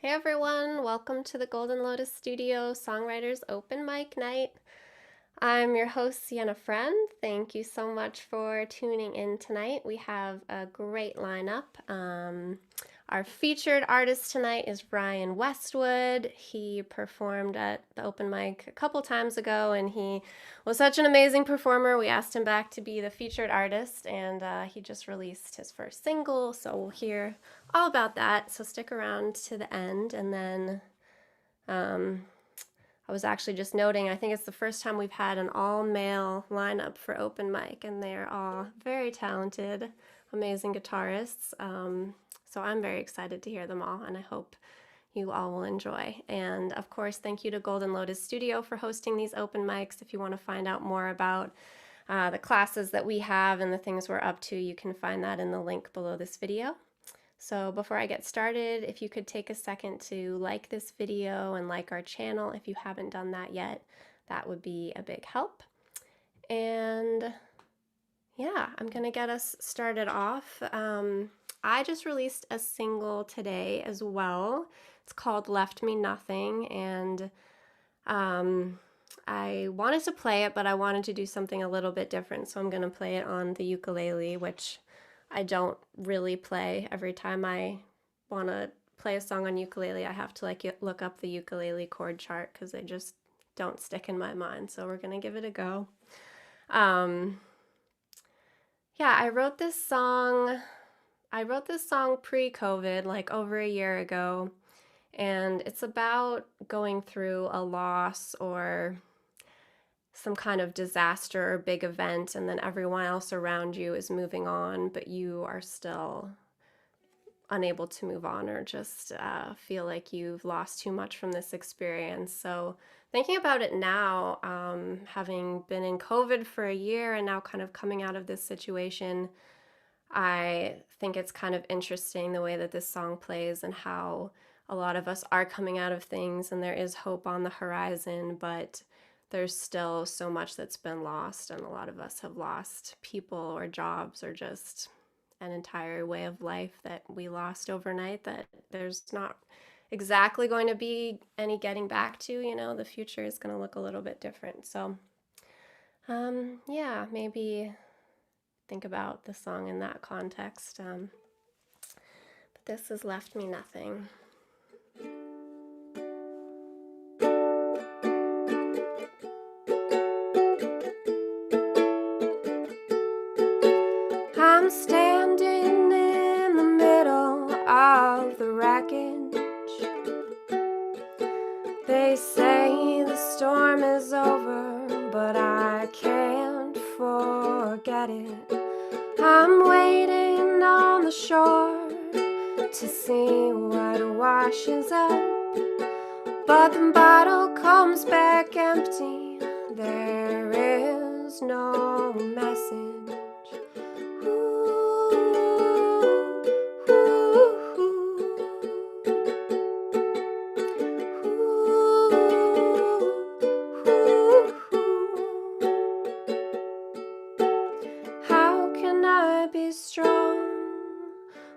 Hey everyone, welcome to the Golden Lotus Studio Songwriters Open Mic Night. I'm your host, Siena Friend. Thank you so much for tuning in tonight. We have a great lineup. Our featured artist tonight is Westwood. He performed at the open mic a couple times ago, and he was such an amazing performer. We asked him back to be the featured artist, and he just released his first single, so we'll hear all about that. So stick around to the end, and then I was actually just noting, I think it's the first time we've had an all-male lineup for open mic, and they're all very talented, amazing guitarists. So I'm very excited to hear them all, and I hope you all will enjoy. And of course, thank you to Golden Lotus Studio for hosting these open mics. If you want to find out more about the classes that we have and the things we're up to, you can find that in the link below this video. So before I get started, if you could take a second to like this video and like our channel if you haven't done that yet, that would be a big help. And yeah, I'm gonna get us started off. I just released a single today as well. It's called Left Me Nothing, and I wanted to play it, but I wanted to do something a little bit different, so I'm gonna play it on the ukulele, which I don't really play. Every time I want to play a song on ukulele, I have to look up the ukulele chord chart because they just don't stick in my mind. So we're gonna give it a go. Yeah, I wrote this song pre-COVID, like over a year ago, and it's about going through a loss or some kind of disaster or big event, and then everyone else around you is moving on, but you are still unable to move on, or just feel like you've lost too much from this experience. So thinking about it now, having been in COVID for a year and now kind of coming out of this situation, I think it's kind of interesting the way that this song plays and how a lot of us are coming out of things and there is hope on the horizon, but there's still so much that's been lost, and a lot of us have lost people or jobs or just an entire way of life that we lost overnight that there's not exactly going to be any getting back to. The future is going to look a little bit different. So yeah, maybe think about the song in that context. But this has Left Me Nothing. I'm standing in the middle of the wreckage. They say the storm is over, but I can't forget it. I'm waiting on the shore to see what washes up, but the bottle comes back empty. There is no message.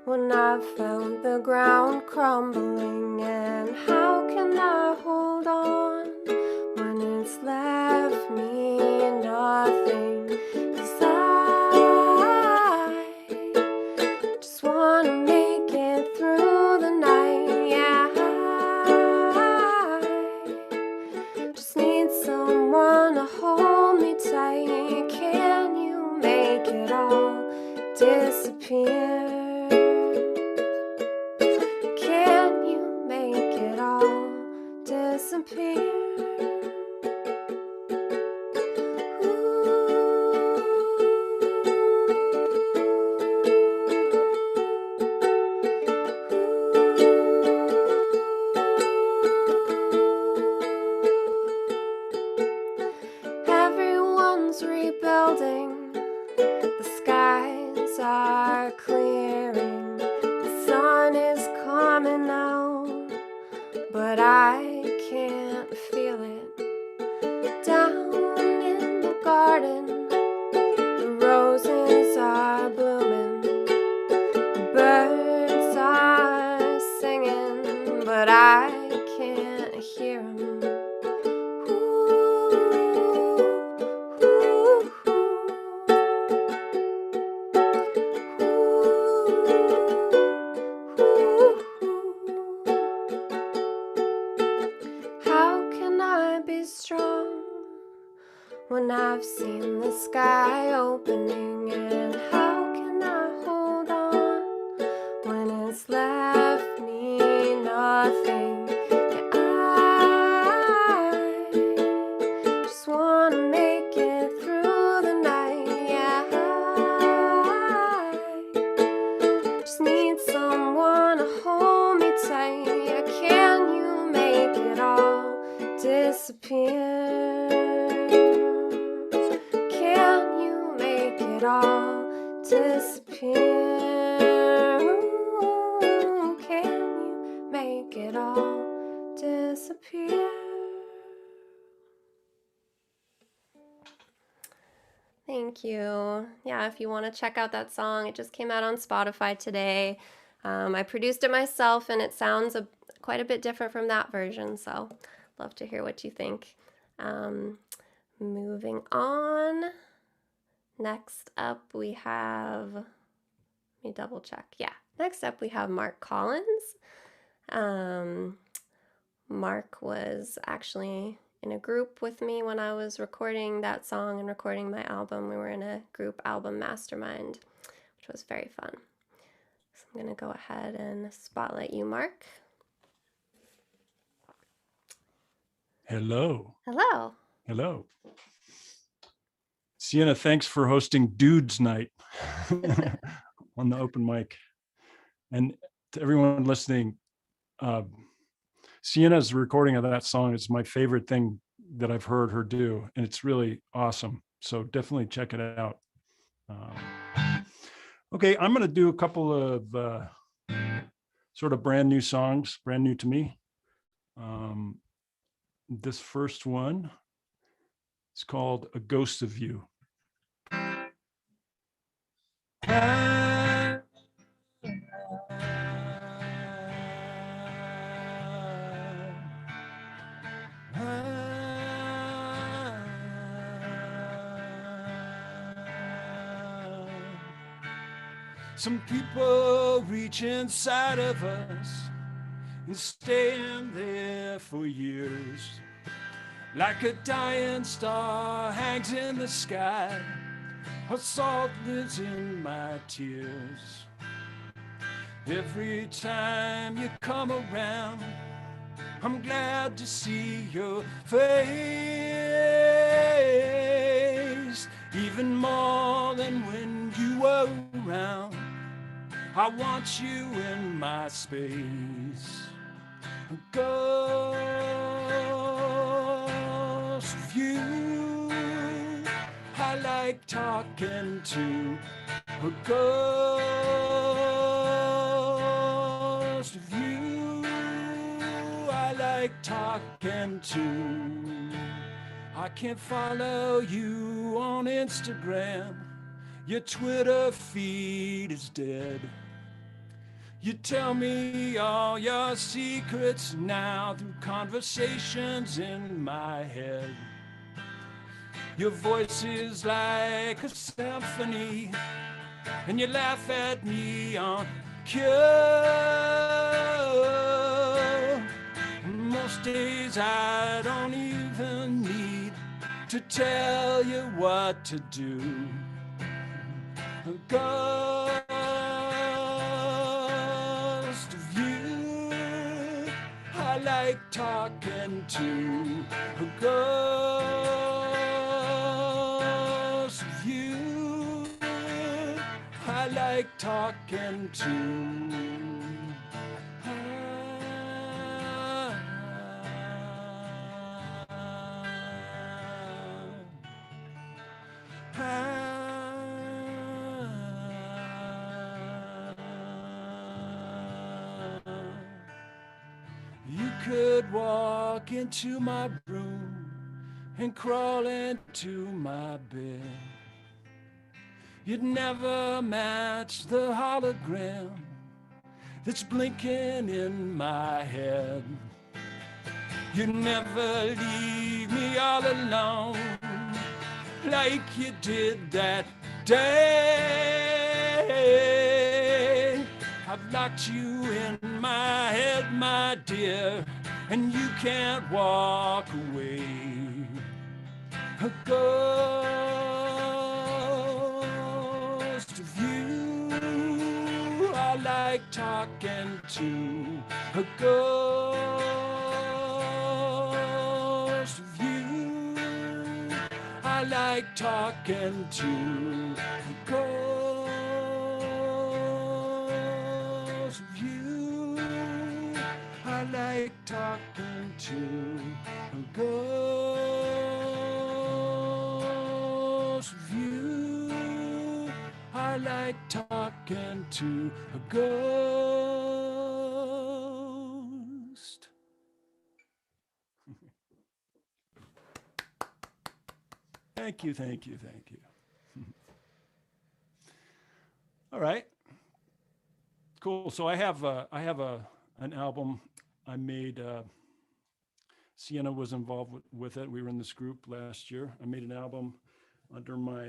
When I've felt the ground crumbling, and how can I hold on when it's left me nothing? 'Cause I just wanna make it through the night. Yeah, I just need someone to hold me tight. Can you make it all disappear? Disappear. Everyone's rebuilding, the skies are clearing, the sun is coming out, but I can't feel it. Down in the garden, the roses are blooming, the birds are singing, but I can't hear 'em. How can I be strong when I've seen the sky opening? And how can I hold on when it's left me nothing? Yeah, I just wanna make it through the night. Yeah, I just need someone to hold me tight. Yeah, can you make it all disappear? Can you make it all disappear? Ooh, can you make it all disappear? Thank you. Yeah, if you want to check out that song, it just came out on Spotify today. I produced it myself, and it sounds quite a bit different from that version, so love to hear what you think. Moving on. Next up we have, let me double check. Yeah, next up we have Mark Collins. Mark was actually in a group with me when I was recording that song and recording my album. We were in a group album mastermind, which was very fun. So I'm going to go ahead and spotlight you, Mark. Hello. Hello. Hello. Siena, thanks for hosting Dudes Night on the open mic. And to everyone listening, Siena's recording of that song is my favorite thing that I've heard her do, and it's really awesome. So definitely check it out. Okay, I'm going to do a couple of sort of brand new songs, brand new to me. This first one is called A Ghost of You. Some people reach inside of us and stay in there for years. Like a dying star hangs in the sky, her salt lives in my tears. Every time you come around, I'm glad to see your face. Even more than when you were around, I want you in my space. A ghost of you, I like talking to. A ghost of you, I like talking to. I can't follow you on Instagram, your Twitter feed is dead. You tell me all your secrets now through conversations in my head. Your voice is like a symphony, and you laugh at me on cue. Most days I don't even need to tell you what to do. A ghost of you, I like talking to. A ghost of you, I like talking to. You could walk into my room and crawl into my bed. You'd never match the hologram that's blinking in my head. You never leave me all alone like you did that day. I've locked you in my head, my dear, and you can't walk away. A ghost of you I like talking to. A ghost of you I like talking to. A ghost of you I like talking to. A ghost of you I like talking to. A ghost. Thank you, thank you, thank you. All right, cool. So I have an album I made. Siena was involved with it. We were in this group last year. I made an album under my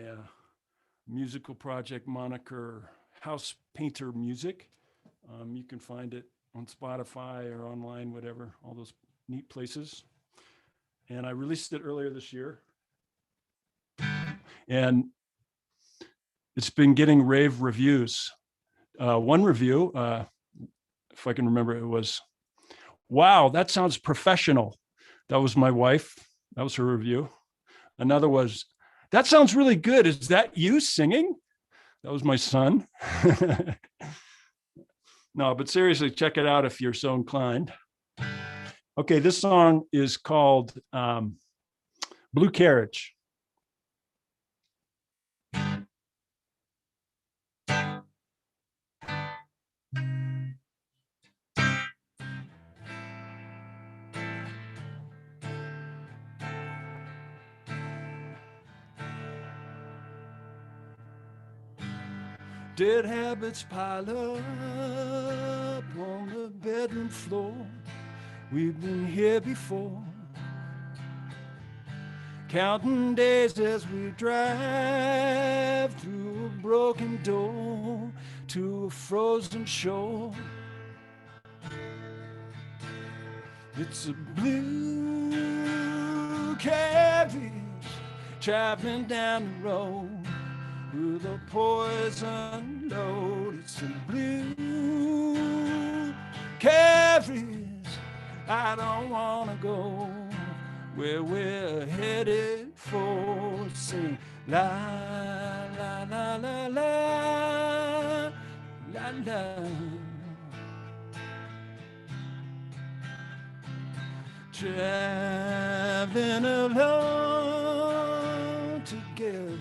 musical project moniker, House Painter Music. You can find it on Spotify or online, whatever, all those neat places. And I released it earlier this year. And it's been getting rave reviews. One review, if I can remember, it was, "Wow, that sounds professional." That was my wife. That was her review. Another was, "That sounds really good. Is that you singing?" That was my son. No, but seriously, check it out if you're so inclined. Okay, this song is called Blue Carriage. Dead habits pile up on the bedroom floor. We've been here before, counting days as we drive through a broken door to a frozen shore. It's a blue carriage traveling down the road with a poison load. It's a blue carriage. I don't wanna go where we're headed for. Sing la la la la la la la. Traveling alone together.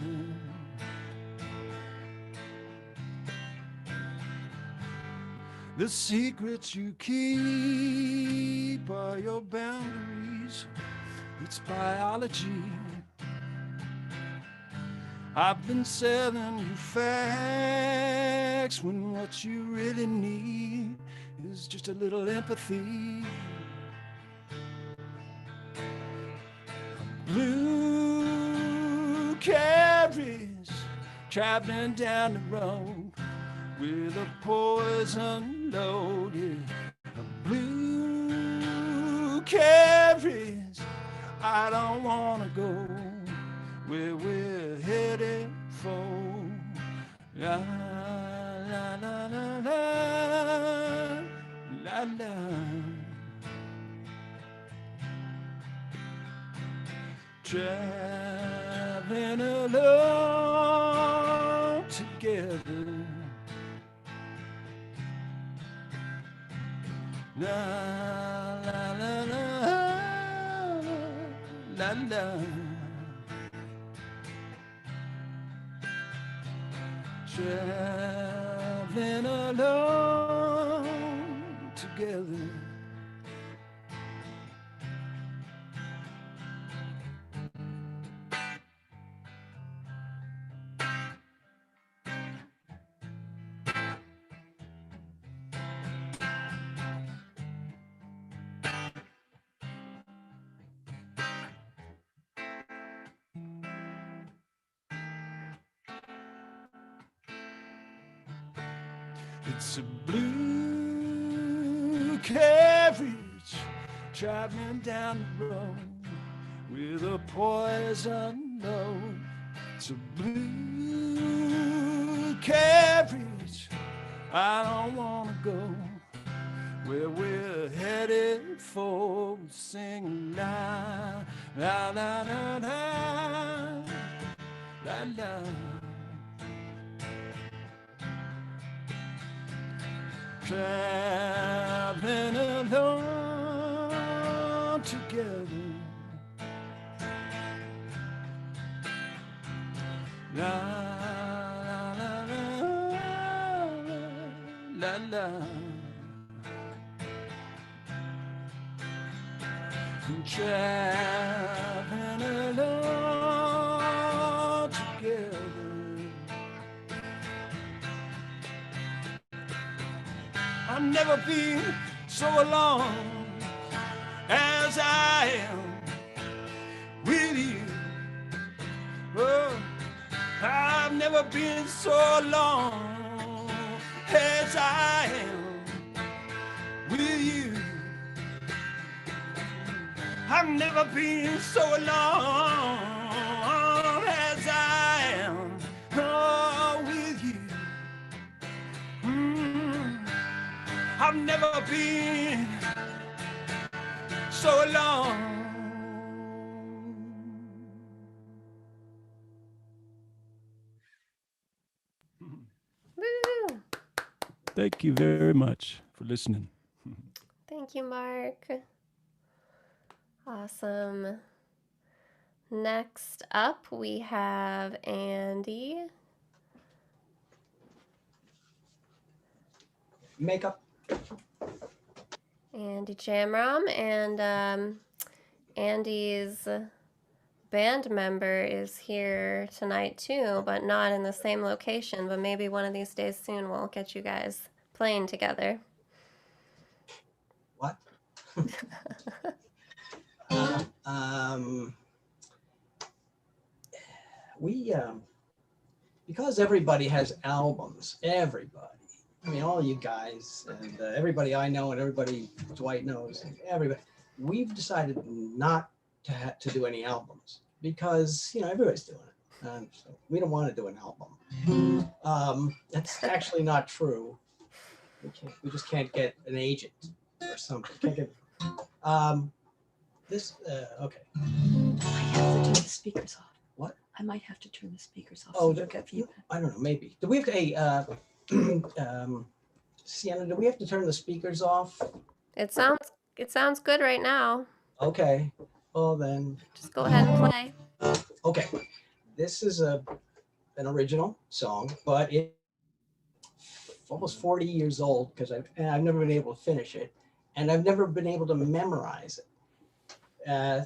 The secrets you keep are your boundaries. It's biology. I've been selling you facts when what you really need is just a little empathy. Blue carriage traveling down the road with a poison load. Yeah. A blue carriage. I don't wanna go where we're headed for. La la la la la la la. Traveling alone together. La la la la la la. Traveling alone together. It's a blue carriage traveling down the road with a poison note. It's a blue carriage. I don't want to go where we're headed for. Singing la la la la la la la. Traveling alone together. La la la la la la. Traveling alone together. I've never been so alone as I am with you. Oh, I've never been so alone as I am with you. I've never been so alone as I am with you. I've never been so alone. Woo! Thank you very much for listening. Thank you, Mark. Awesome. Next up, we have Andy. Makeup. Andy Jamram, and Andy's band member is here tonight too, but not in the same location. But maybe one of these days soon we'll get you guys playing together. What? We because everybody has albums. Everybody. I mean, all you guys and everybody I know and everybody Dwight knows and everybody. We've decided not to do any albums because everybody's doing it. So we don't want to do an album. That's actually not true. We just can't get an agent or something. Can't get. Okay. I have to turn the speakers off. What? I might have to turn the speakers off. Oh, so you'll get feedback. I don't know. Maybe. Do we have to? Siena, do we have to turn the speakers off? It sounds good right now. Okay. Well then. Just go ahead and play. Okay. This is an original song, but it's almost 40 years old because I've never been able to finish it, and I've never been able to memorize it.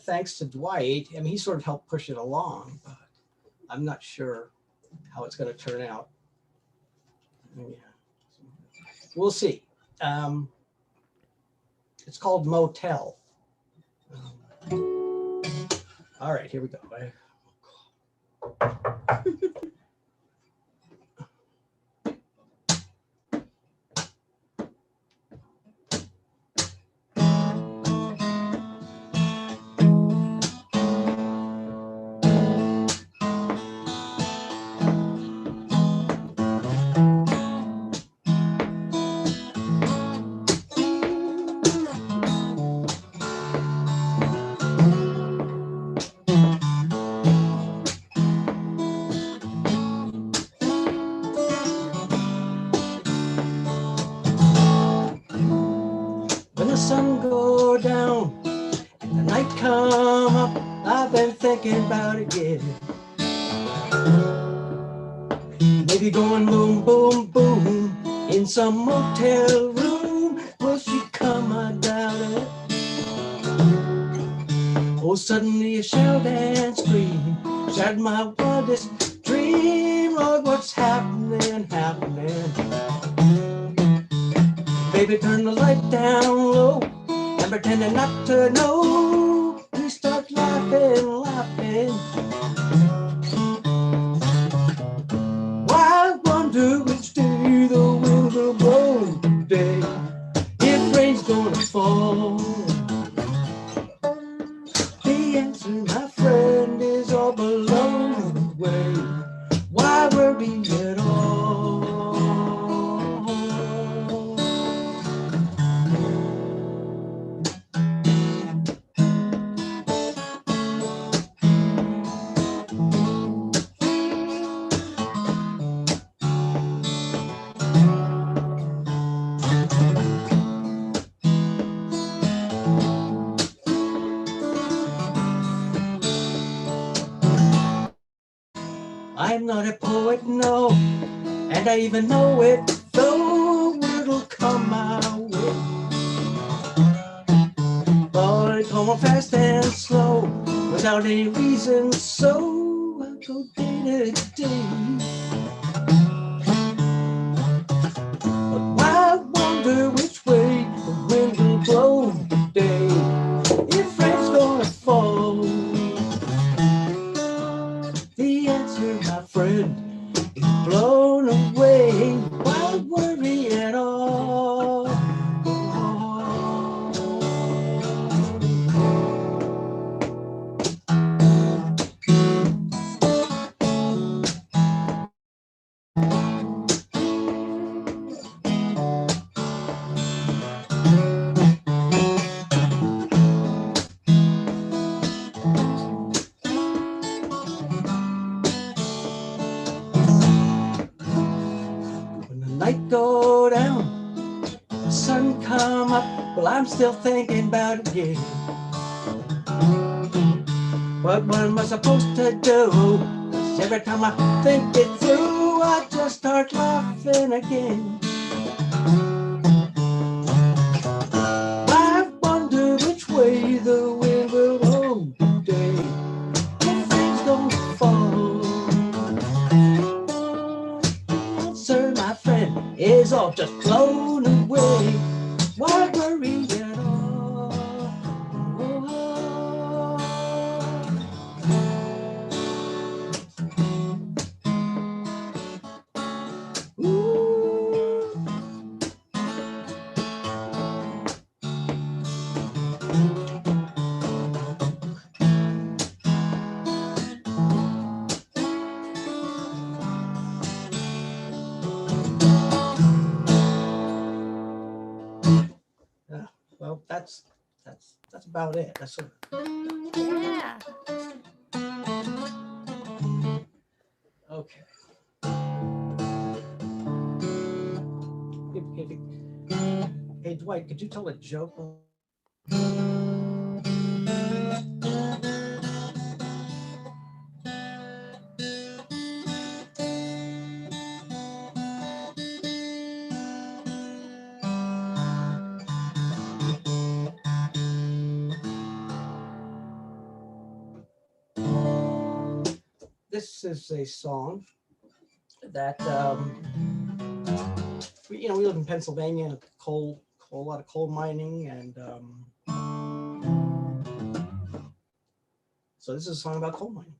Thanks to Dwight, I mean, he sort of helped push it along, but I'm not sure how it's going to turn out. Yeah. We'll see. It's called Motel. All right, here we go. Sun go down and the night come up, I've been thinking about it, yeah. Maybe going boom, boom, boom in some motel room. Will she come? I doubt it. Oh, suddenly a shout and scream, shattered my wildest dream. Lord, what's happening? Baby, turn the light down low and pretending not to know. We start laughing. Why I wonder which day the wind will blow. I'm not a poet, no, and I even know it, though it'll come my way. But it come on fast and slow, without any reason, so I'll go day to day. But I wonder which way the wind will blow today, if rain's gonna fall. The answer, my friend, is blown away. Why worry at all? When the night go down, the sun come up, well, I'm still thinking about it, yeah. What am I supposed to do? 'Cause every time I think it through, I just start laughing again. I wonder which way the wind will blow today, if rain's gonna fall. The answer, my friend, is all just blown away. Why worry at all? Ooh. Yeah, well, that's about it. That's sort of, Yeah. okay. Hey, Dwight, could you tell a joke? This is a song that we live in Pennsylvania, a lot of coal mining, and so this is a song about coal mining.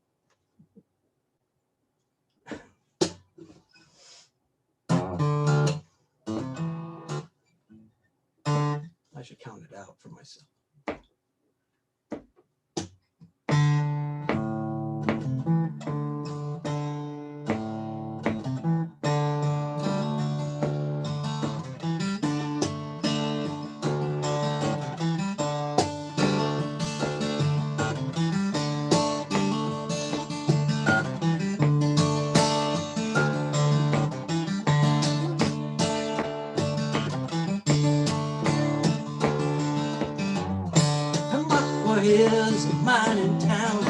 I should count it out for myself. Is a mining town,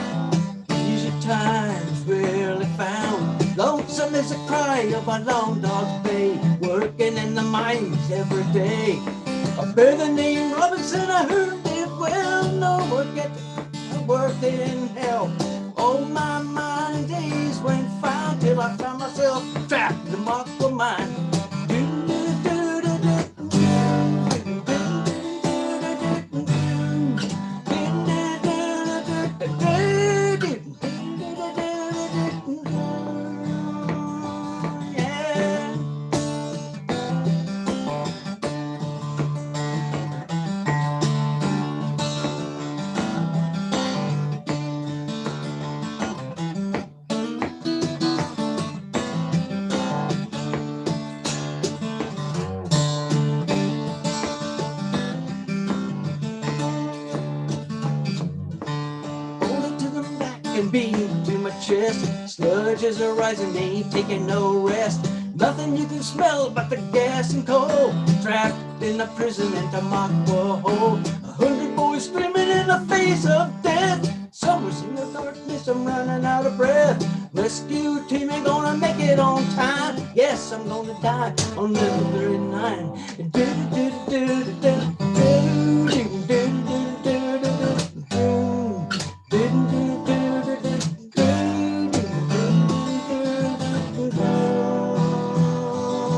easy times rarely found. Lonesome is a cry of a long dog's bay, working in the mines every day. A brother named Robinson, I heard it well, no work in hell. All my mining days went fine till I found myself trapped in the Aqua mine. And beating to my chest, sludges are rising, they ain't taking no rest. Nothing you can smell but the gas and coal, trapped in a prison in Tamaqua hole. 100 boys screaming in the face of death. Some was in the darkness, I'm running out of breath. Rescue team ain't gonna make it on time. Yes, I'm gonna die on level 39.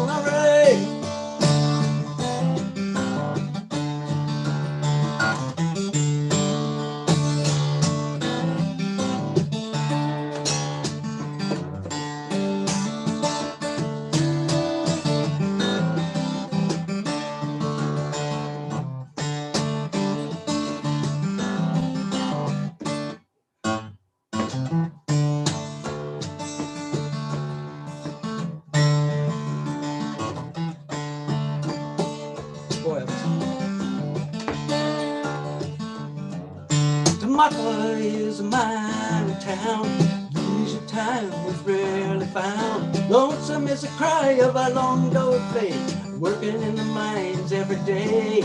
All right. Tamaqua is a mining town. Leisure time was rarely found. Lonesome is a cry of a long ago fate, working in the mines every day.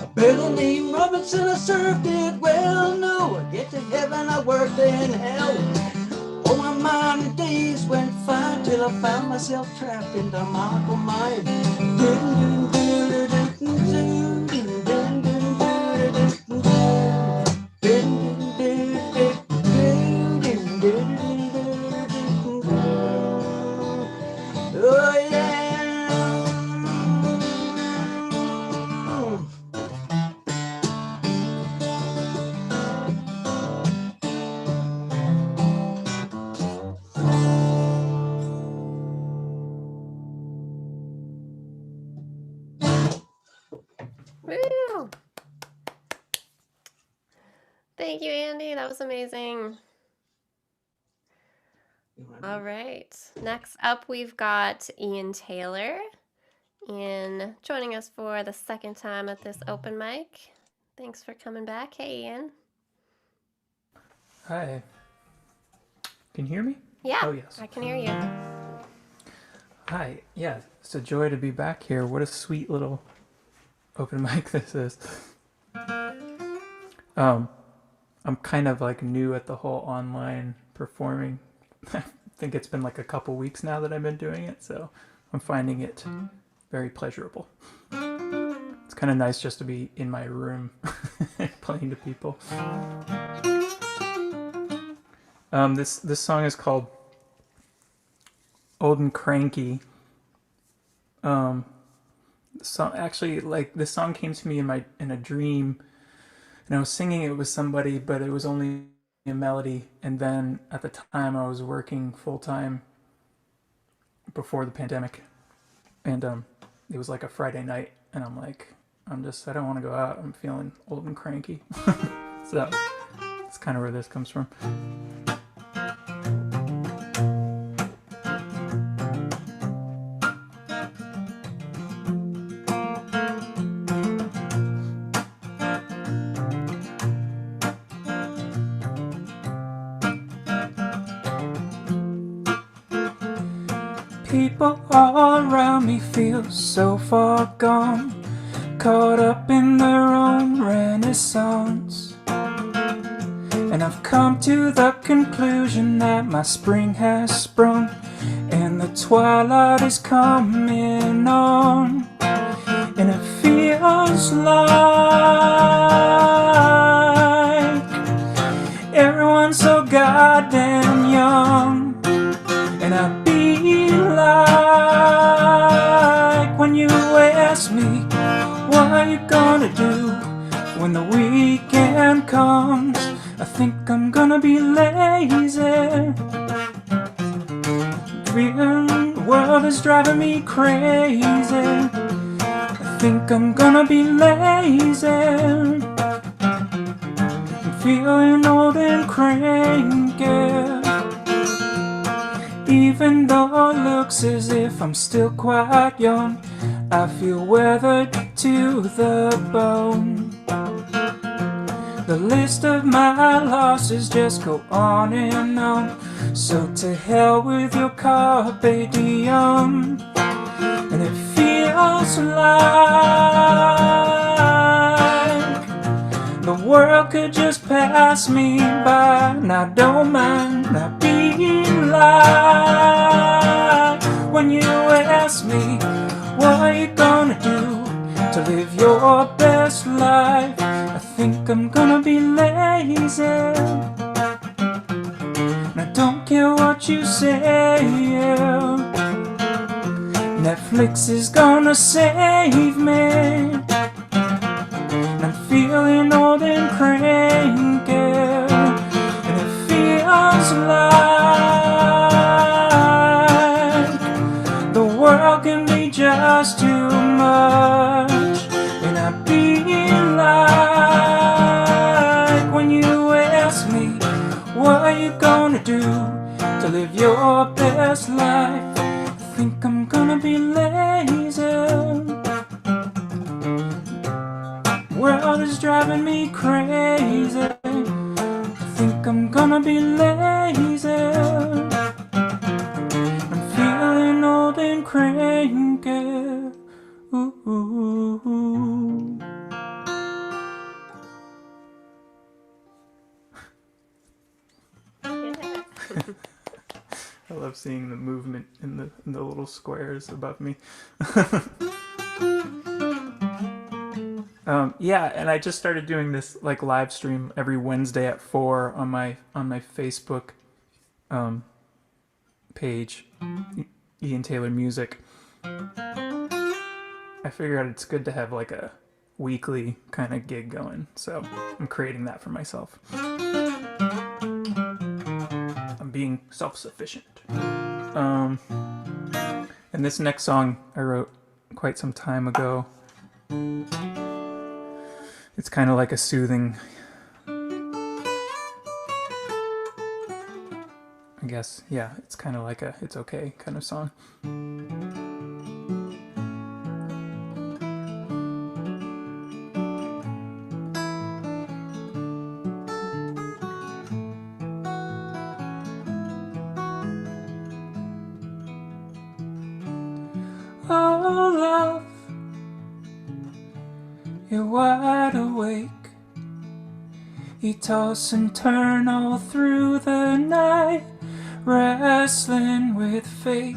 A beggar named Robinson, I served it well. No, I get to heaven, I worked in hell. All my mining days went fine till I found myself trapped in Tamaqua mine. Oh yeah. Woo! Thank you, Andy. That was amazing. All right. Next up, we've got Ian Taylor. Ian joining us for the second time at this open mic. Thanks for coming back. Hey, Ian. Hi. Can you hear me? Yeah, Oh, yes. I can hear you. Hi. Yeah, it's a joy to be back here. What a sweet little open mic this is. I'm kind of like new at the whole online performing. I think it's been like a couple weeks now that I've been doing it, so I'm finding it very pleasurable. It's kind of nice just to be in my room playing to people. This song is called Old and Cranky. Actually, like, this song came to me in a dream, and I was singing it with somebody, but it was only a melody. And then at the time, I was working full time before the pandemic, and it was like a Friday night, and I'm like, I don't want to go out. I'm feeling old and cranky. So that's kind of where this comes from. People all around me feel so far gone, caught up in their own renaissance. And I've come to the conclusion that my spring has sprung, and the twilight is coming on. And it feels like everyone's so goddamn young. And I be like when you ask me, what are you gonna do when the weekend comes? I think I'm gonna be lazy. The world is driving me crazy. I think I'm gonna be lazy. I'm feeling old and cranky. Even though it looks as if I'm still quite young, I feel weathered to the bone. The list of my losses just go on and on. So to hell with your carpe diem. And it feels like the world could just pass me by, and I don't mind not being live. When you ask me, what are you gonna do to live your best life? I think I'm gonna be lazy, and I don't care what you say. Netflix is gonna save me. I'm feeling old and cranky, and it feels like the world can be just too much. And I'd be like, when you ask me, what are you gonna do to live your best life? I think I'm gonna be lazy. World is driving me crazy. I think I'm gonna be lazy. I'm feeling old and cranky. Ooh. I love seeing the movement in the little squares above me. Yeah, and I just started doing this like live stream every Wednesday at 4 on my Facebook page, Ian Taylor Music. I figured it's good to have like a weekly kind of gig going, so I'm creating that for myself. I'm being self-sufficient. And this next song I wrote quite some time ago. It's kind of like a soothing, I guess, yeah, it's kind of like a it's okay kind of song. Oh, love, you're wide awake. You toss and turn all through the night, wrestling with fate.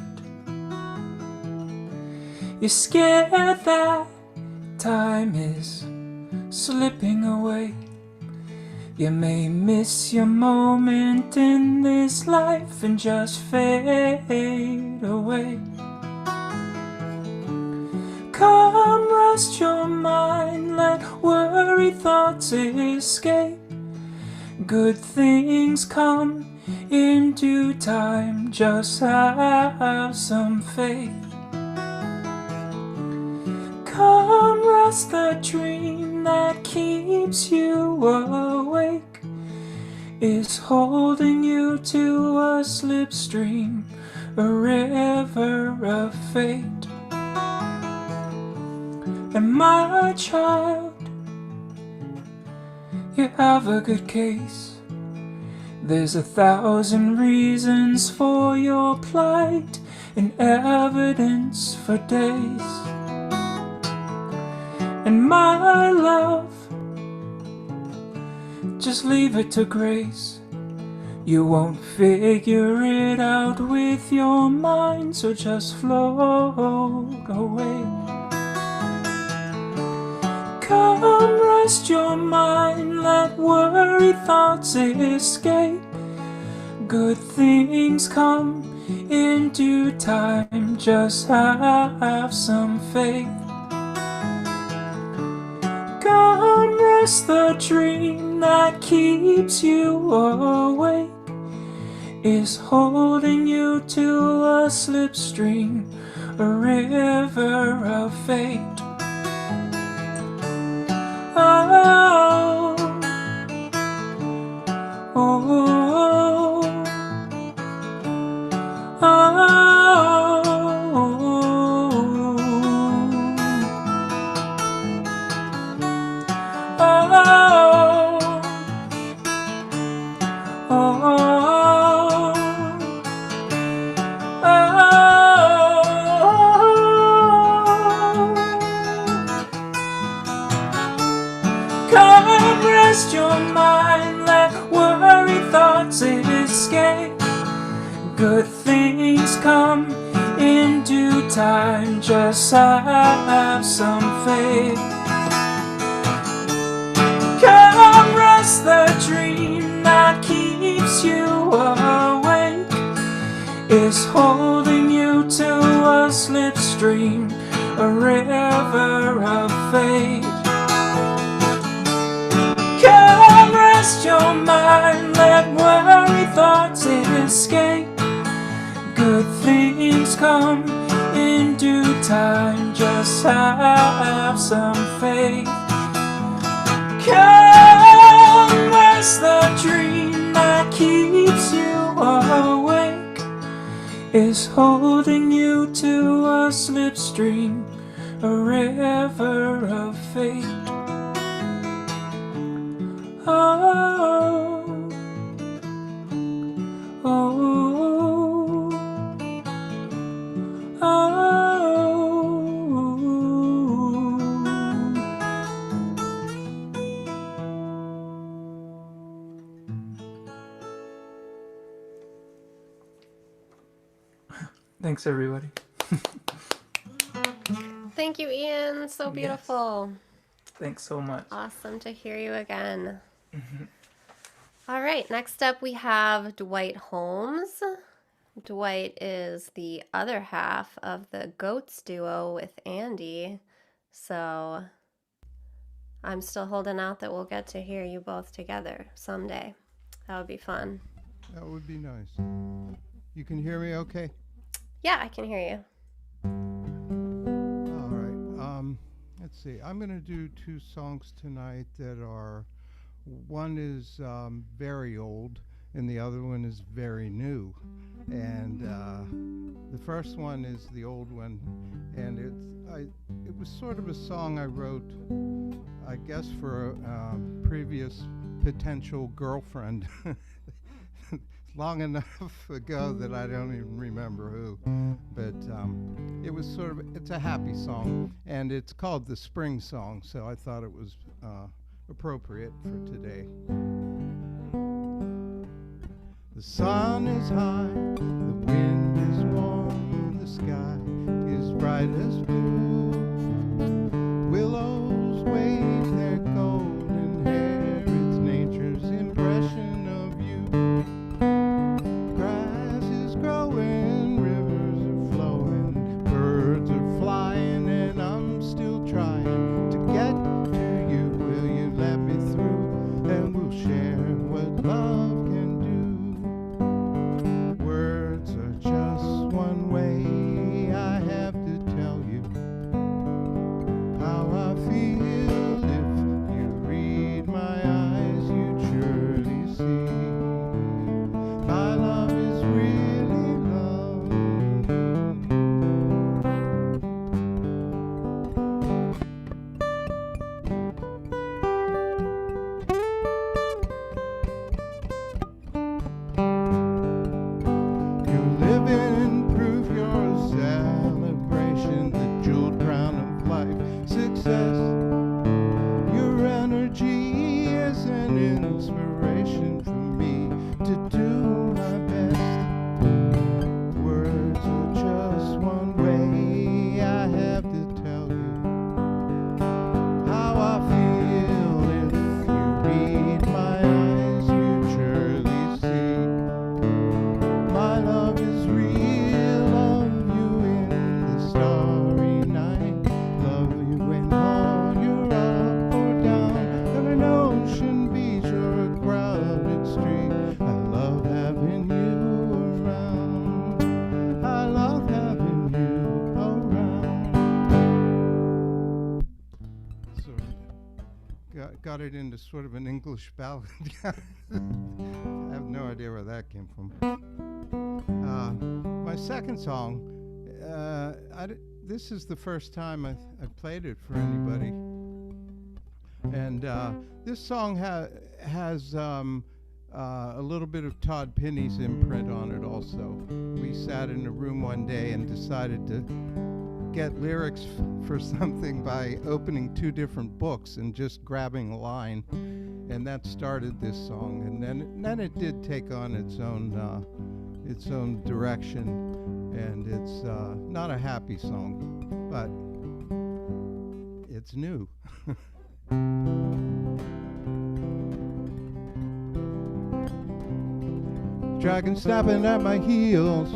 You're scared that time is slipping away. You may miss your moment in this life and just fade away. Come rest your mind, let worry thoughts escape. Good things come in due time, just have some faith. Come rest the dream that keeps you awake, is holding you to a slipstream, a river of fate. And my child, you have a good case. There's 1,000 reasons for your plight and evidence for days. And my love, just leave it to grace. You won't figure it out with your mind, so just float away. Come rest your mind, let worry thoughts escape. Good things come in due time, just have some faith. Come rest the dream that keeps you awake, is holding you to a slipstream, a river of fate. Oh, oh, oh, Come your mind, let worry thoughts escape. Good things come in due time, just have some faith. Come rest the dream that keeps you awake, is holding you to a slipstream, a river of fate. Come rest your mind, let worry thoughts escape. Good things come in due time, just have some faith. Come rest the dream that keeps you awake, is holding you to a slipstream, a river of fate. Oh, oh, oh. Thanks, everybody. Thank you, Ian. So beautiful. Yes. Thanks so much. Awesome to hear you again. All right, next up we have Dwight Holmes. Dwight is the other half of the Goats duo with Andy. So I'm still holding out that we'll get to hear you both together someday. That would be fun. That would be nice. You can hear me okay? Yeah, I can hear you. All right. Let's see. I'm going to do two songs tonight that are, one is very old and the other one is very new. And the first one is the old one, and it was sort of a song I wrote, I guess, for a previous potential girlfriend. Long enough ago that I don't even remember who, but it was sort of, it's a happy song, and it's called the Spring Song, so I thought it was appropriate for today. The sun is high, the wind is warm, the sky is bright as blue. Willows wave their golden hair, it's nature's impression of you. Grass is growing, rivers are flowing, birds are flying, and I'm still trying to get to you. Will you let me through, and we'll share what love can do. Words are just one way I have to tell you how I feel. If you read my eyes, you'd surely see my love is really love. You live in proof your celebration, the jeweled crown of life, success. Your energy is an inspiration for me to do my best. Words are just one way I have to tell you how I feel. If you read my eyes, you surely see my love is real. Love you in the starry night, love you when all you're up or down on an ocean beach or a crowded street. I love having you around. I love having you around. So got it into sort of an English ballad. I have no idea where that came from. My second song, this is the first time I played it for anybody. And this song has a little bit of Todd Pinney's imprint on it also. We sat in a room one day and decided to get lyrics for something by opening 2 different books and just grabbing a line, and that started this song. And then it did take on its own direction, and it's not a happy song, but it's new. Dragon snapping at my heels,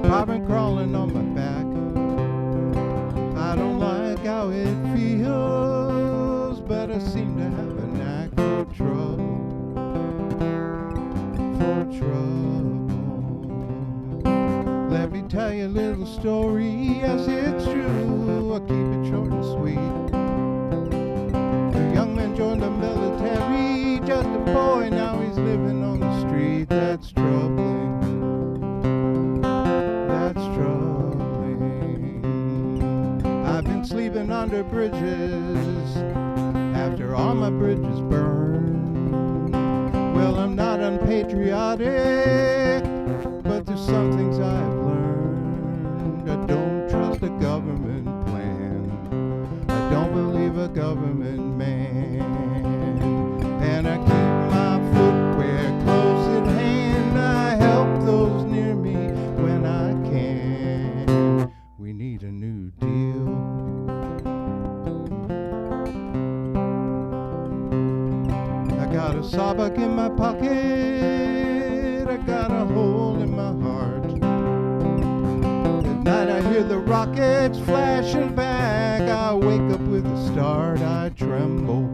popping crawling on my back. I don't like how it feels, but I seem to have a knack for trouble, Let me tell you a little story, yes it's true, I'll keep it short and sweet. A young man joined the military, just a boy, now he's living on the street. That's troubling, that's troubling. I've been sleeping under bridges after all my bridges burned. Well, I'm not unpatriotic, but there's some things I've learned. I don't trust a government plan, I don't believe a government man, and I keep my footwear close at hand. I help those near me when I can. We need a new deal. I got a sawbuck in my pocket, I got a hole in my heart. At night I hear the rockets flashing back, I wake up with a start, I tremble,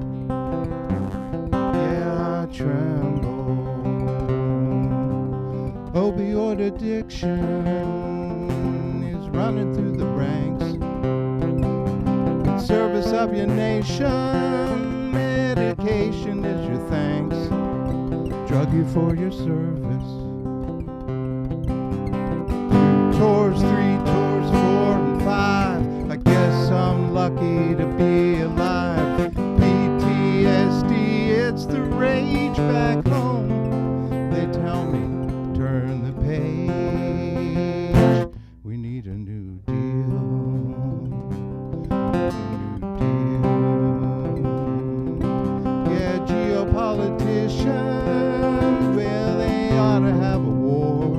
yeah I tremble. Opioid addiction is running through the ranks. In service of your nation, medication is your thanks. Drug you for your service. 2 tours, 3 tours, 4 and 5. I guess I'm lucky to be alive. PTSD, it's the rage back home. They tell me, turn the page. We need a new deal. Yeah, geopoliticians, well, they ought to have a war.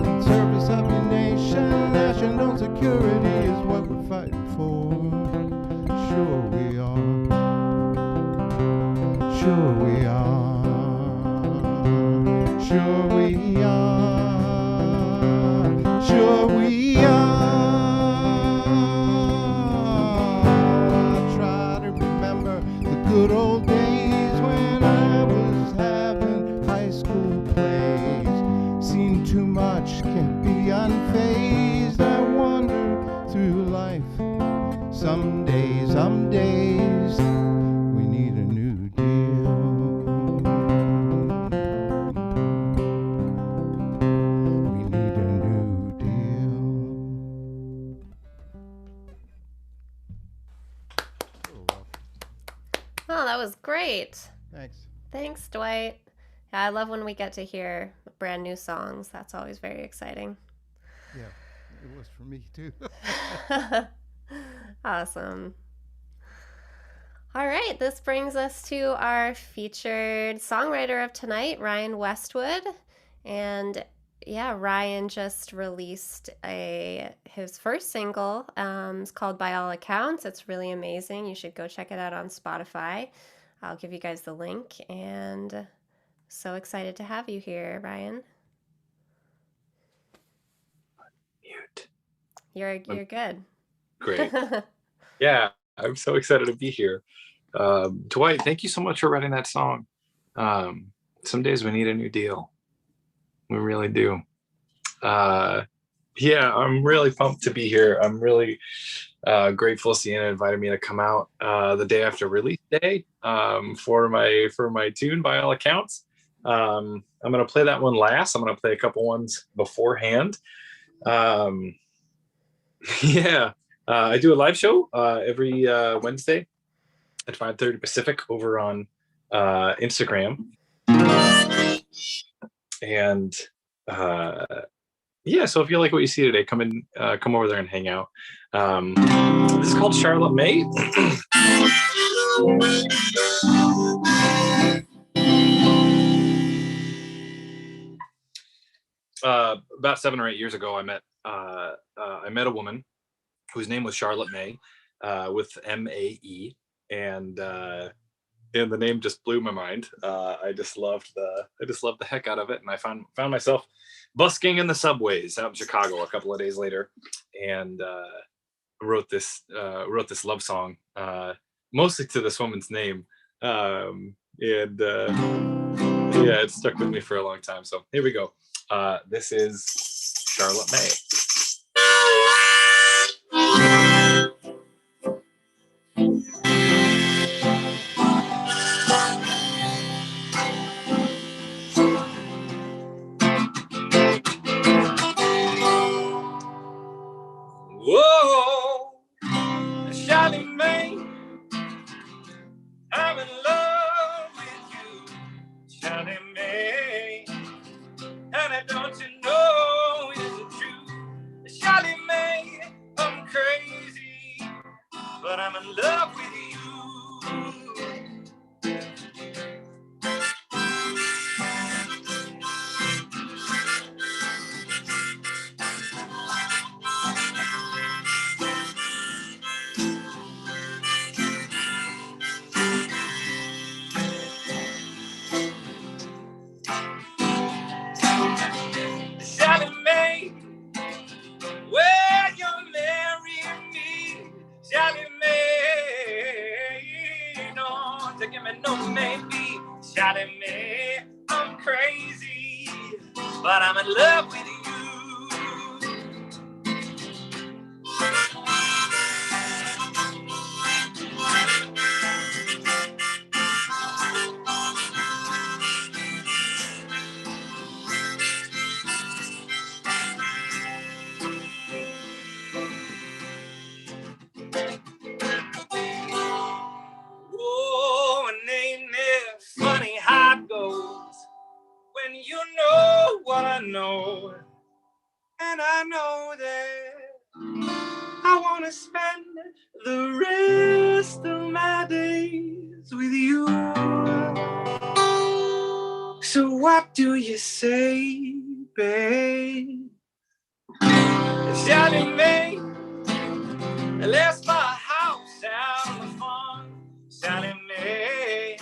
In service of your nation, national security is what we're fighting for. Sure we are. Sure we are. Sure we are. Sure we are. Try to remember the good old days when I was having high school plays. Seen too much, can't be unfazed. I wander through life. Some days, we need a new deal. We need a new deal. Oh, that was great. Thanks. Thanks, Dwight. Yeah, I love when we get to hear brand new songs. That's always very exciting. Yeah, it was for me too. Awesome. All right, this brings us to our featured songwriter of tonight, Ryan Westwood. And yeah, Ryan just released his first single. It's called By All Accounts. It's really amazing. You should go check it out on Spotify. I'll give you guys the link. And so excited to have you here, Ryan. Mute. You're good. Great. Yeah, I'm so excited to be here. Dwight, thank you so much for writing that song. Some days we need a new deal. We really do. Yeah, I'm really pumped to be here. I'm really grateful Siena invited me to come out the day after release day for my tune, By All Accounts. I'm going to play that one last. I'm going to play a couple ones beforehand. Yeah. I do a live show every Wednesday at 5:30 Pacific over on Instagram. And yeah, so if you like what you see today, come over there and hang out. This is called Charlotte May. About 7 or 8 years ago, I met a woman whose name was Charlotte May, with M-A-E, and the name just blew my mind. I just loved the heck out of it, and I found myself busking in the subways out in Chicago a couple of days later, and wrote this love song, mostly to this woman's name, and yeah, it stuck with me for a long time. So here we go. This is Charlotte May. Whoa, Charlotte May, I'm in love with you, Charlotte May. And don't you know it's true, Charlotte May, I'm crazy, but I'm in love with you. Charlotte May, will you marry me? Charlotte May, don't you give me no maybe. Charlotte May, I'm crazy, but I'm in love with you. Oh, and ain't it funny how it goes when you know what I know, and I know that I want to spend the rest of my days with you. So what do you say, babe? Charlotte May, let's buy a house out on the farm. Charlotte May,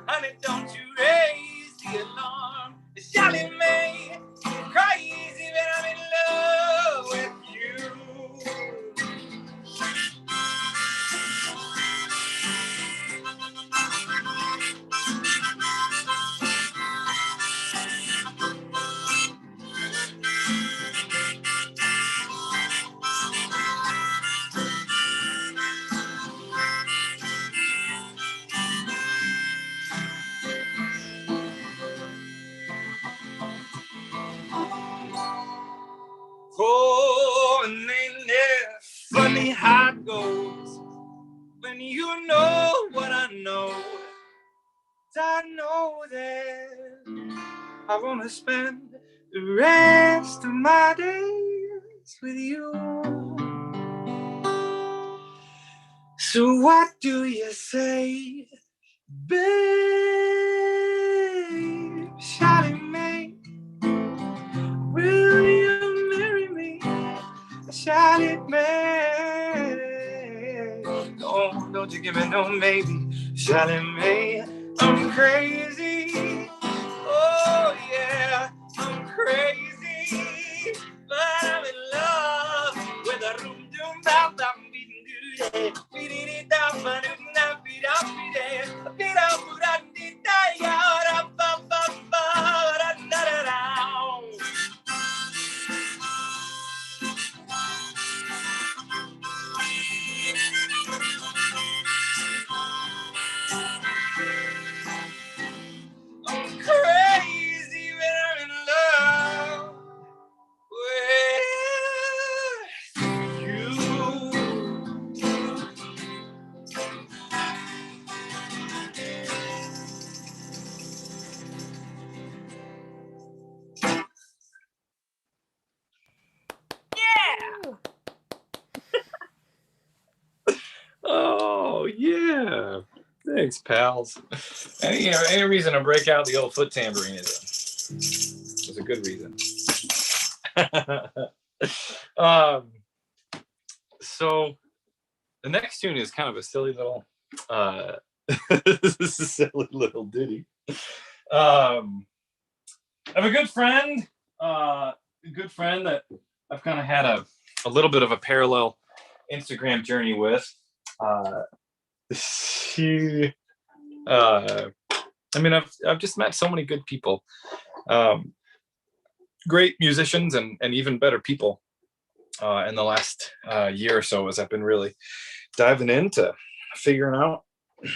honey, don't you raise the alarm. Charlotte May, crazy, but I'm in love with you. Oh, and ain't it funny how it goes when you know what I know? I know that I want to spend the rest of my days with you. So what do you say, babe? Charlotte May, will you marry me? Charlotte May, oh, don't you give me no maybe. Charlotte May, I'm crazy. Oh yeah, I'm crazy, but I'm in love with a room doom bam bam beating doo beating it down but it not beat up beat up dee da ya ra ba ba ba da da da da. I'm crazy, but I'm in love with you. Thanks, pals. Any reason to break out the old foot tambourine is a good reason. So the next tune is kind of a silly little this is a silly little ditty. I have a good friend that I've kind of had a little bit of a parallel Instagram journey with. She I mean, I've just met so many good people, great musicians, and even better people in the last year or so, as I've been really diving into figuring out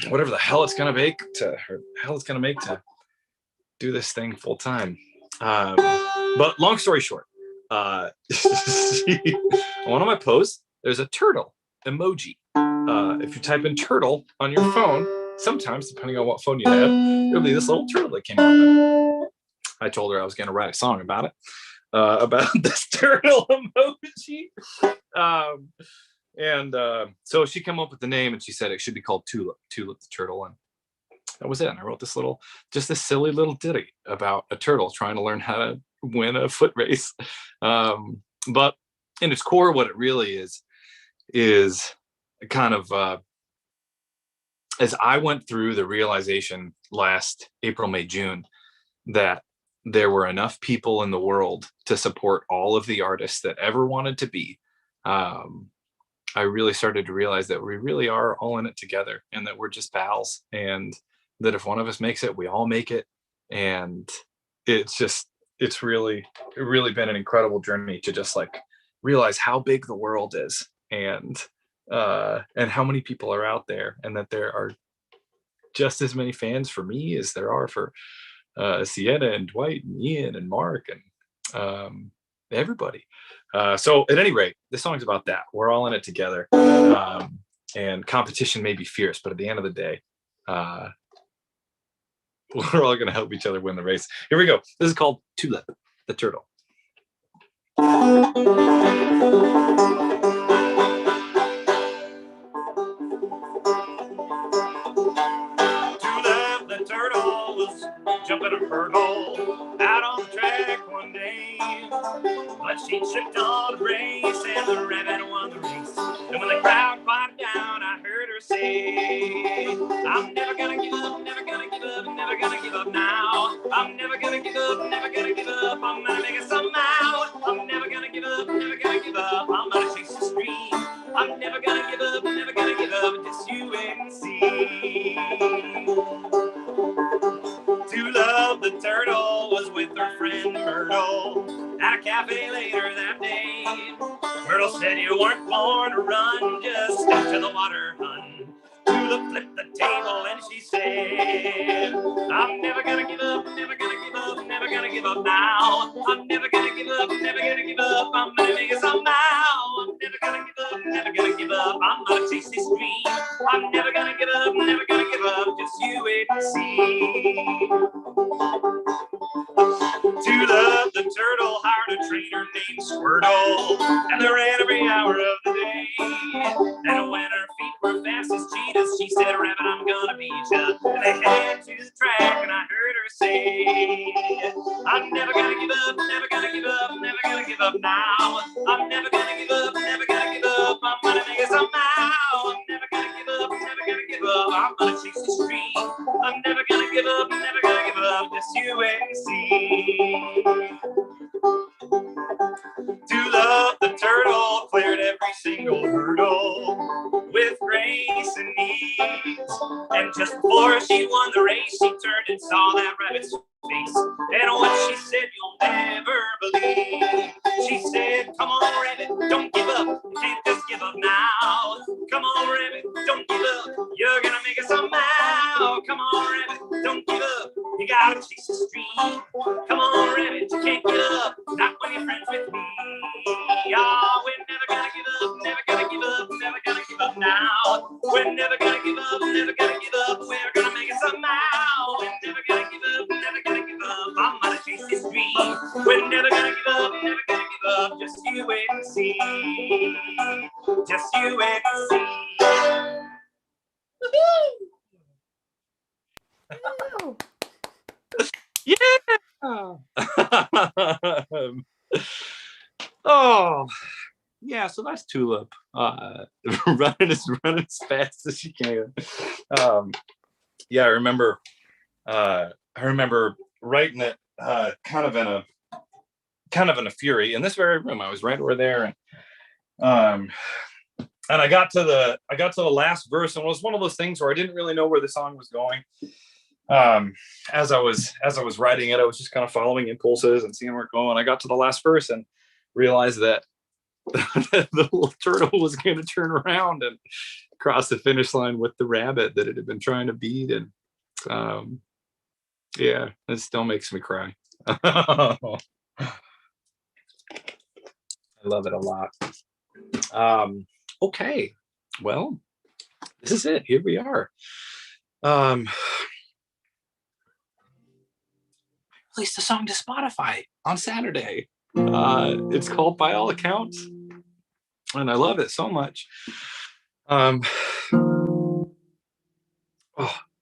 whatever the hell it's gonna make to do this thing full time. But long story short, on one of my posts, there's a turtle emoji. If you type in turtle on your phone, sometimes depending on what phone you have, there'll be this little turtle that came up. I told her I was going to write a song about it, about this turtle emoji. So she came up with the name, and she said it should be called Tulip the turtle, and that was it. And I wrote this silly little ditty about a turtle trying to learn how to win a foot race. But in its core, what it really is kind of as I went through the realization last April, May, June, that there were enough people in the world to support all of the artists that ever wanted to be. I really started to realize that we really are all in it together, and that we're just pals, and that if one of us makes it, we all make it. And it's really been an incredible journey to just like realize how big the world is, and how many people are out there, and that there are just as many fans for me as there are for Siena and Dwight and Ian and Mark and everybody. So at any rate, this song's about that. We're all in it together, and competition may be fierce, but at the end of the day, we're all going to help each other win the race. Here we go. This is called Tulip the turtle. Jumping a hurdle out on the track one day, but she tripped on the race and the rabbit won the race. And when the crowd quieted down, I heard her say, I'm never gonna give up, never gonna give up, never gonna give up now. I'm never gonna give up, never gonna give up, I'm gonna make it somehow. I'm never gonna give up, never gonna give up, I'm gonna chase the stream. I'm never gonna give up, never gonna give up, just you wait and see. Tulip the turtle was with her friend Myrtle at a cafe later that day. Myrtle said, you weren't born to run, just step to the water, hun. Tulip flipped the table and she said, I'm never gonna give up, never gonna give up, never gonna give up now. I'm never gonna give up, never gonna give up, I'm gonna make it somehow. I'm never gonna give up, never gonna give up, I'm gonna chase this dream. I'm never gonna give up, never gonna give up, just you wait and see. Tulip the turtle hired a trainer named Squirtle, and they ran every hour of the day. And when her feet were fast as cheetahs, she said, Rabbit, I'm gonna beat ya. And they headed to the track, and I heard her say, I'm never gonna give up, never gonna give up, never gonna give up now. I'm never gonna give up, never gonna give up, I'm gonna make it somehow. I'm never gonna give up, never gonna give up, I'm gonna chase this dream. I'm never gonna give up, never gonna give up, just you wait and see. Tulip the turtle cleared every single hurdle with grace and ease. And just before she won the race, she turned and saw that rabbit's face. And what she said you'll never believe. She said, come on, rabbit, don't give up. You can't just give up now. Come on, rabbit, don't give up. You're gonna make it somehow. Come on, rabbit, don't give up. You gotta chase the stream. Come on, rabbit, you can't give up. Not when you're friends with me. Oh, we're never gonna give up, never gonna give up, never gonna give up now. We're never gonna give up, never gonna give up. We're gonna make it somehow. We're never gonna give up, never gonna give up. I'm gonna chase this dream. We're never gonna give up, never gonna give up. Just you wait and see. Just you wait and see. Woo-hoo! Oh, yeah. So that's Tulip, running as fast as she can. Yeah, I remember writing it kind of in a fury in this very room. I was right over there, and I got to the last verse, and it was one of those things where I didn't really know where the song was going. As I was writing it, I was just kind of following impulses and seeing where it going. I got to the last verse and realized that the little turtle was going to turn around and cross the finish line with the rabbit that it had been trying to beat. And yeah, it still makes me cry. I love it a lot. Okay, well, this is it. Here we are. Released a song to Spotify on Saturday. It's called By All Accounts, and I love it so much. Oh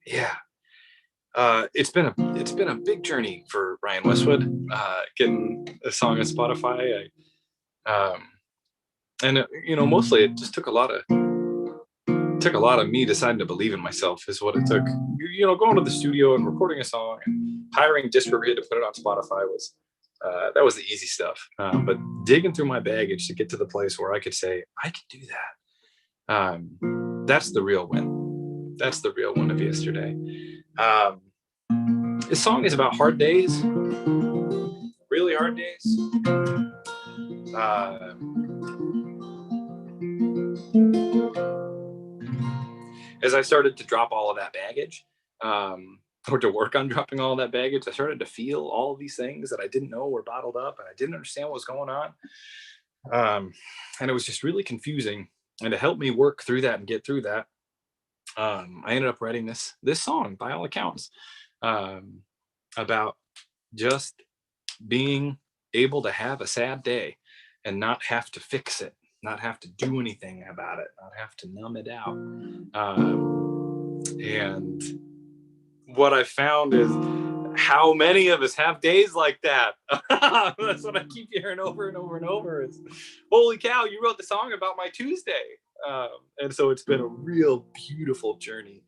yeah. It's been a big journey for Ryan Westwood, getting a song on Spotify. Mostly it just took a lot of me deciding to believe in myself is what it took. Going to the studio and recording a song and hiring DistroKid to put it on Spotify was that was the easy stuff. But digging through my baggage to get to the place where I could say I can do that. That's the real win. That's the real win of yesterday. This song is about hard days, really hard days. As I started to drop all of that baggage, or to work on dropping all of that baggage, I started to feel all of these things that I didn't know were bottled up, and I didn't understand what was going on. And it was just really confusing. And to help me work through that and get through that, I ended up writing this song, By All Accounts, about just being able to have a sad day and not have to fix it, not have to do anything about it, not have to numb it out. And what I found is how many of us have days like that. That's what I keep hearing over and over and over is, holy cow, you wrote the song about my Tuesday. And so it's been a real beautiful journey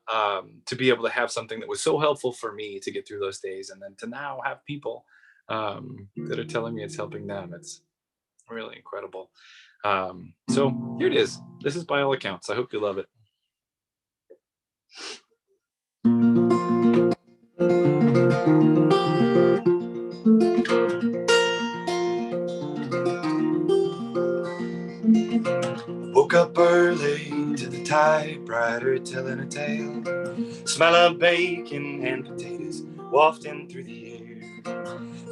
to be able to have something that was so helpful for me to get through those days, and then to now have people that are telling me it's helping them. It's really incredible. So here it is. This is By All Accounts. I hope you love it. Woke up early to the typewriter telling a tale. Smell of bacon and potatoes wafting through the air.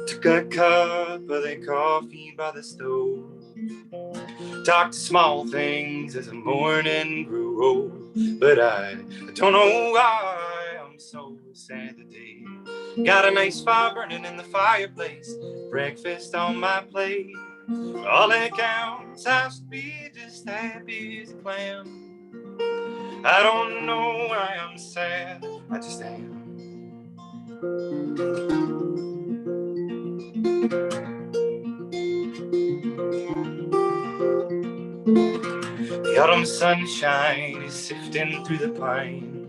Took a cup of the coffee by the stove. Talked to small things as the morning grew old. But I don't know why I'm so sad today. Got a nice fire burning in the fireplace, breakfast on my plate. All that counts, I should be just happy as a clam. I don't know why I'm sad, I just am. The autumn sunshine is sifting through the pine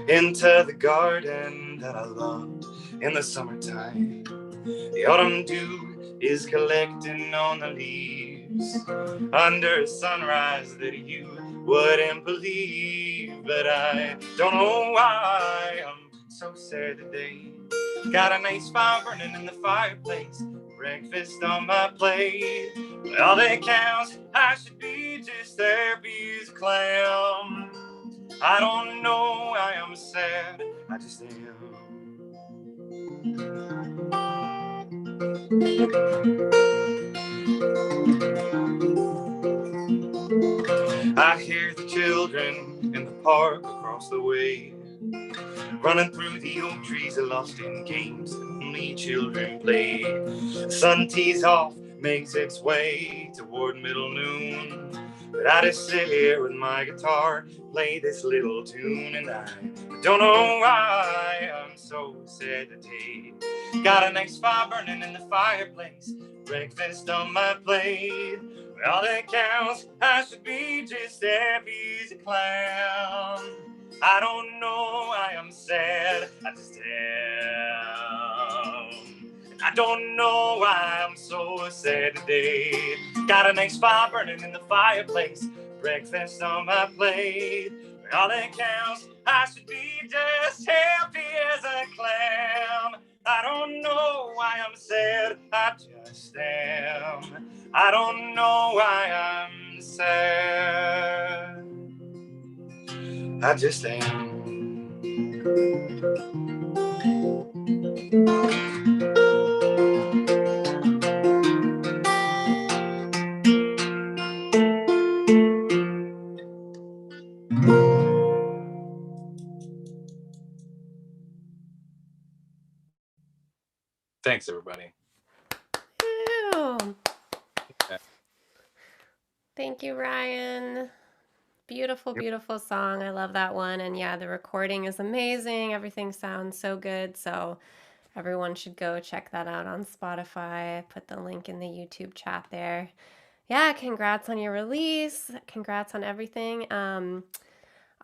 into the garden that I loved in the summertime. The autumn dew is collecting on the leaves under a sunrise that you wouldn't believe. But I don't know why I'm so sad today. Got a nice fire burning in the fireplace, breakfast on my plate. But all that counts, I should be just happy as a clam. I don't know why I'm sad, I just am. I hear the children in the park across the way, running through the oak trees, lost in games that only children play. The sun tees off, makes its way toward middle noon, but I just sit here with my guitar, play this little tune, and I don't know why I'm so so sad today. Got a nice fire burning in the fireplace, breakfast on my plate. All that counts, I should be just happy as a clown. I don't know why I'm sad, I just am. I don't know why I'm so sad today. Got a nice fire burning in the fireplace, breakfast on my plate. All that counts, I should be just happy as a clam. I don't know why I'm sad, I just am. I don't know why I'm sad, I just am. Thanks, everybody. Ew. Yeah. Thank you, Ryan. Beautiful, beautiful song. I love that one. And yeah, the recording is amazing. Everything sounds so good. So everyone should go check that out on Spotify. I put the link in the YouTube chat there. Yeah, congrats on your release. Congrats on everything.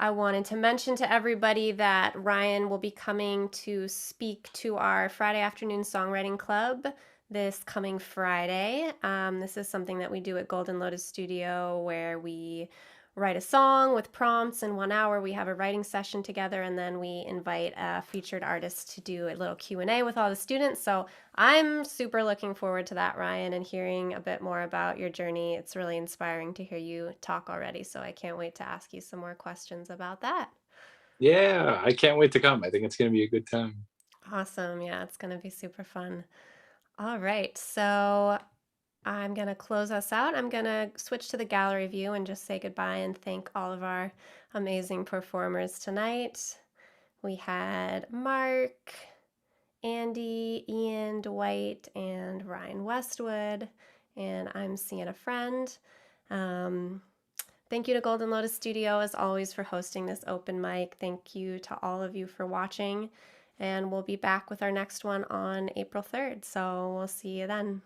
I wanted to mention to everybody that Ryan will be coming to speak to our Friday afternoon songwriting club this coming Friday. This is something that we do at Golden Lotus Studio where we write a song with prompts in 1 hour. We have a writing session together, and then we invite a featured artist to do a little Q&A with all the students. So I'm super looking forward to that, Ryan, and hearing a bit more about your journey. It's really inspiring to hear you talk already, so I can't wait to ask you some more questions about that. Yeah, I can't wait to come. I think it's going to be a good time. Awesome. Yeah, it's going to be super fun. All right, so I'm going to close us out. I'm going to switch to the gallery view and just say goodbye and thank all of our amazing performers tonight. We had Mark, Andy, Ian, Dwight, and Ryan Westwood, and I'm Siena Friend. Thank you to Golden Lotus Studio, as always, for hosting this open mic. Thank you to all of you for watching, and we'll be back with our next one on April 3rd, so we'll see you then.